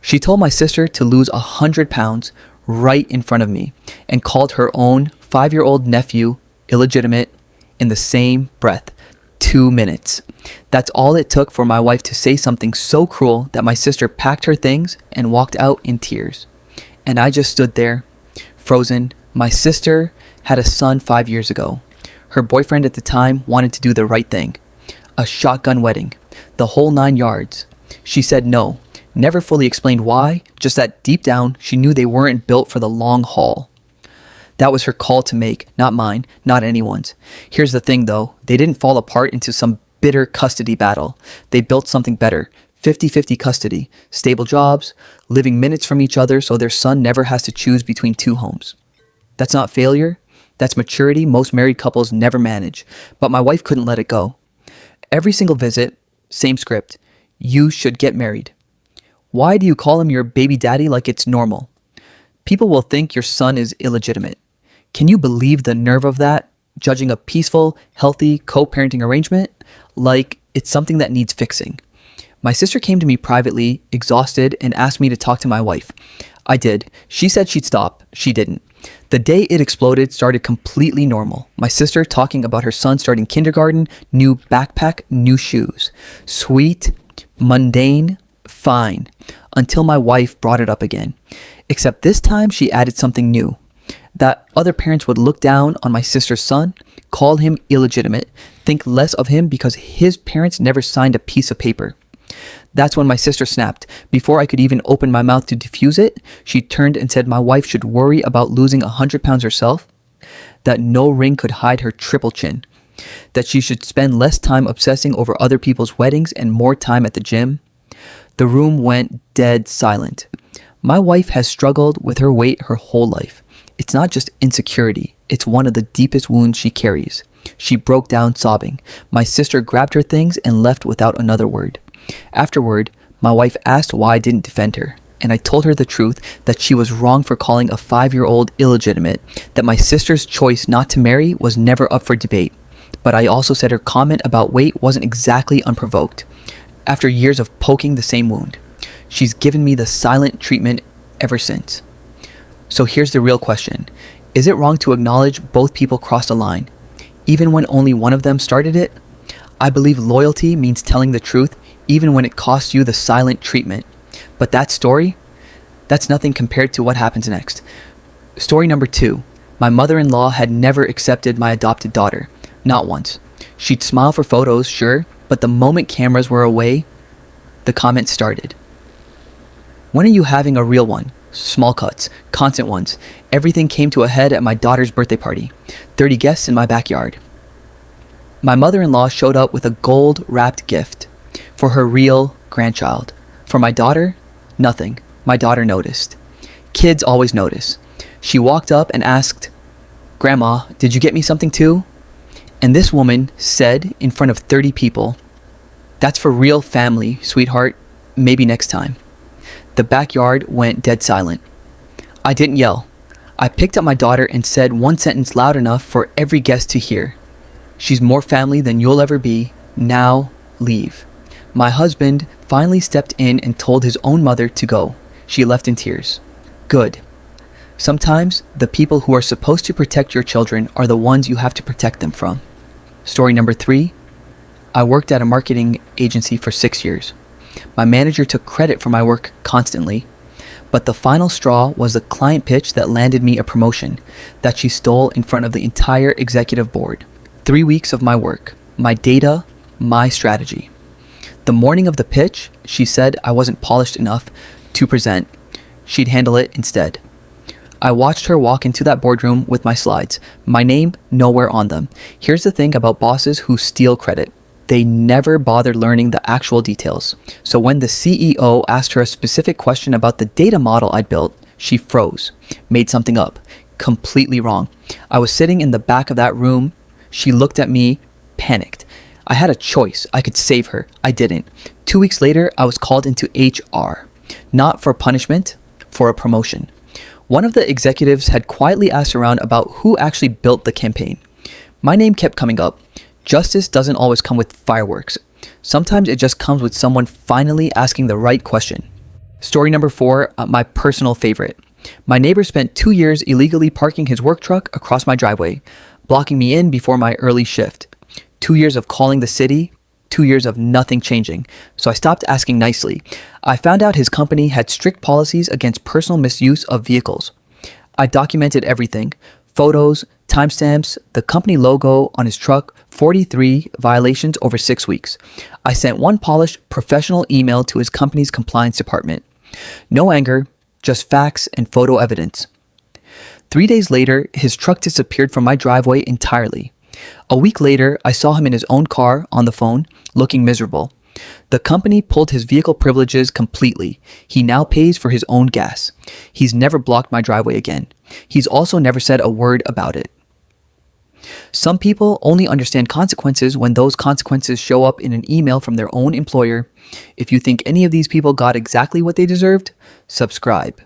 She told my sister to lose 100 pounds right in front of me and called her own 5-year-old nephew illegitimate in the same breath. 2 minutes. That's all it took for my wife to say something so cruel that my sister packed her things and walked out in tears. And I just stood there, frozen. My sister had a son 5 years ago. Her boyfriend at the time wanted to do the right thing. A shotgun wedding. The whole 9 yards. She said no. Never fully explained why, just that deep down she knew they weren't built for the long haul. That was her call to make, not mine, not anyone's. Here's the thing though, they didn't fall apart into some bitter custody battle. They built something better, 50-50 custody, stable jobs, living minutes from each other so their son never has to choose between 2 homes. That's not failure, that's maturity most married couples never manage, but my wife couldn't let it go. Every single visit, same script, you should get married. Why do you call him your baby daddy like it's normal? People will think your son is illegitimate. Can you believe the nerve of that? Judging a peaceful, healthy co-parenting arrangement like it's something that needs fixing. My sister came to me privately, exhausted, and asked me to talk to my wife. I did. She said she'd stop. She didn't. The day it exploded started completely normal. My sister talking about her son starting kindergarten, new backpack, new shoes. Sweet, mundane, fine, until my wife brought it up again. Except this time she added something new. That other parents would look down on my sister's son, call him illegitimate, think less of him because his parents never signed a piece of paper. That's when my sister snapped. Before I could even open my mouth to diffuse it, she turned and said my wife should worry about losing 100 pounds herself, that no ring could hide her triple chin, that she should spend less time obsessing over other people's weddings and more time at the gym. The room went dead silent. My wife has struggled with her weight her whole life. It's not just insecurity, it's one of the deepest wounds she carries. She broke down sobbing. My sister grabbed her things and left without another word. Afterward, my wife asked why I didn't defend her, and I told her the truth that she was wrong for calling a 5-year-old illegitimate, that my sister's choice not to marry was never up for debate. But I also said her comment about weight wasn't exactly unprovoked. After years of poking the same wound, she's given me the silent treatment ever since. So here's the real question. Is it wrong to acknowledge both people crossed a line, even when only one of them started it? I believe loyalty means telling the truth, even when it costs you the silent treatment. But that story, that's nothing compared to what happens next. Story number 2. My mother-in-law had never accepted my adopted daughter. Not once. She'd smile for photos, sure, but the moment cameras were away, the comments started. When are you having a real one? Small cuts, constant ones. Everything came to a head at my daughter's birthday party. 30 guests in my backyard. My mother-in-law showed up with a gold-wrapped gift for her real grandchild. For my daughter, nothing. My daughter noticed. Kids always notice. She walked up and asked, "Grandma, did you get me something too?" And this woman said in front of 30 people, "That's for real family, sweetheart. Maybe next time." The backyard went dead silent. I didn't yell. I picked up my daughter and said one sentence loud enough for every guest to hear. "She's more family than you'll ever be. Now, leave." My husband finally stepped in and told his own mother to go. She left in tears. Good. Sometimes the people who are supposed to protect your children are the ones you have to protect them from. Story number 3. I worked at a marketing agency for 6 years. My manager took credit for my work constantly, but the final straw was the client pitch that landed me a promotion that she stole in front of the entire executive board. 3 weeks of my work, my data, my strategy. The morning of the pitch, she said I wasn't polished enough to present. She'd handle it instead. I watched her walk into that boardroom with my slides, my name nowhere on them. Here's the thing about bosses who steal credit. They never bother learning the actual details. So when the CEO asked her a specific question about the data model I'd built, she froze, made something up, completely wrong. I was sitting in the back of that room. She looked at me, panicked. I had a choice. I could save her. I didn't. 2 weeks later, I was called into HR, not for punishment, for a promotion. One of the executives had quietly asked around about who actually built the campaign. My name kept coming up. Justice doesn't always come with fireworks. Sometimes it just comes with someone finally asking the right question. Story number 4, my personal favorite. My neighbor spent 2 years illegally parking his work truck across my driveway, blocking me in before my early shift. 2 years of calling the city, 2 years of nothing changing. So I stopped asking nicely. I found out his company had strict policies against personal misuse of vehicles. I documented everything: photos, timestamps, the company logo on his truck, 43 violations over 6 weeks. I sent one polished, professional email to his company's compliance department. No anger, just facts and photo evidence. 3 days later, his truck disappeared from my driveway entirely. A week later, I saw him in his own car on the phone, looking miserable. The company pulled his vehicle privileges completely. He now pays for his own gas. He's never blocked my driveway again. He's also never said a word about it. Some people only understand consequences when those consequences show up in an email from their own employer. If you think any of these people got exactly what they deserved, subscribe.